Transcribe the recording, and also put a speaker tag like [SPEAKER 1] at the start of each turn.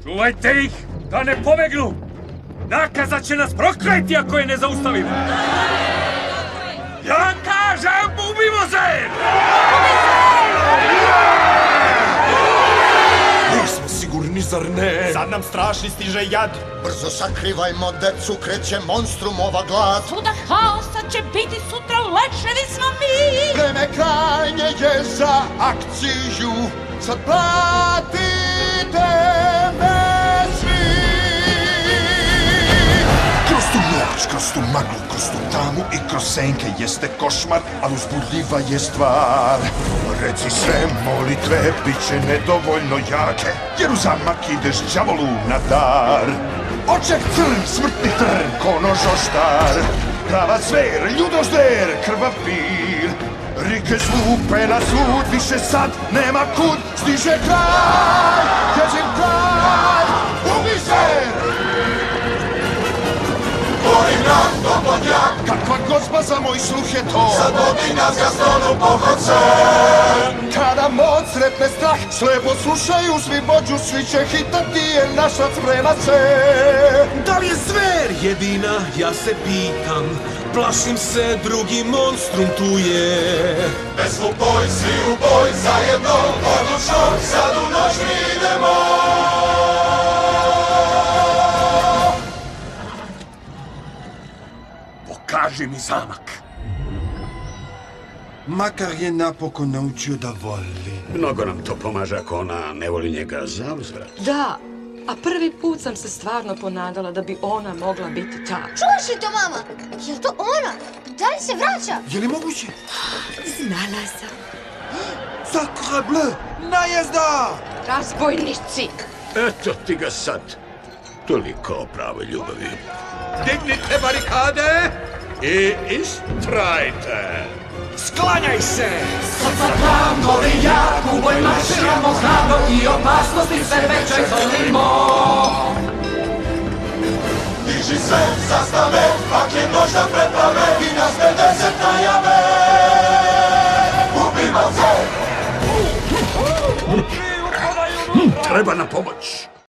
[SPEAKER 1] Čuvajte ih da ne pobegnu! Nakaza će nas prokleti ako je ne zaustavimo! Ja kažem, ubimo se!
[SPEAKER 2] Nismo sigurni, zar ne?
[SPEAKER 3] Sad nam strašni stiže jad.
[SPEAKER 4] Brzo sakrivajmo decu, kreće monstrumova glad.
[SPEAKER 5] Svuda haosa će biti sutra, leševi smo mi.
[SPEAKER 4] Vreme krajnje je za akciju, sad platite me svi.
[SPEAKER 2] Kroz tu noć, kroz tu maglu, kroz tu tamu i kroz senke jeste košmar, ali uzbudljiva je stvar. Reci sve molitve, bit će nedovoljno jake, jer u zamak ideš đavolu na dar. Oček crn, smrtni trn, ko nož oštar, prava zver, ljudožder, krvav pir. Rike zlupe na sud, više sad nema kud, stiže kraj, ježin kraj, ubi se!
[SPEAKER 4] Borim nam do podjak,
[SPEAKER 2] Kakva gozba za moj sluh je to,
[SPEAKER 4] sad vodi nas Gastonu pohodce.
[SPEAKER 2] kada moć sretne strah, slepo slušaju svi vođu, svi će hitati jer naša sprema se.
[SPEAKER 6] Da li je zver jedina, ja se pitam. Plašim se, drugi monstrum tu je.
[SPEAKER 4] Bez u boj, svi u boj, zajedno, odlučno, sad u noć mi idemo.
[SPEAKER 1] Pokaži mi zamak!
[SPEAKER 2] Makar je napokon naučio da voli.
[SPEAKER 7] Mnogo nam to pomaže ako ona ne voli njega zauzvrat.
[SPEAKER 8] Da, a prvi put sam se stvarno ponadala da bi ona mogla biti ta.
[SPEAKER 9] Čuvaš li to, mama? Je li to ona? Da li se vraća?
[SPEAKER 2] Je li moguće?
[SPEAKER 8] Znala sam.
[SPEAKER 2] Sacre bleu! Najezda!
[SPEAKER 8] Razbojnici!
[SPEAKER 7] Eto ti ga sad. Toliko o pravoj ljubavi.
[SPEAKER 6] Dignite barikade i istrajte.
[SPEAKER 3] Sklanjaj se!
[SPEAKER 5] Sam gori jak, u boj marširamo hrabro i opasnosti sve veće zvolimo.
[SPEAKER 4] Diži se, zastave, pak je noć da preprave i nas 50 najave. Ubimo se!
[SPEAKER 7] Treba na pomoć.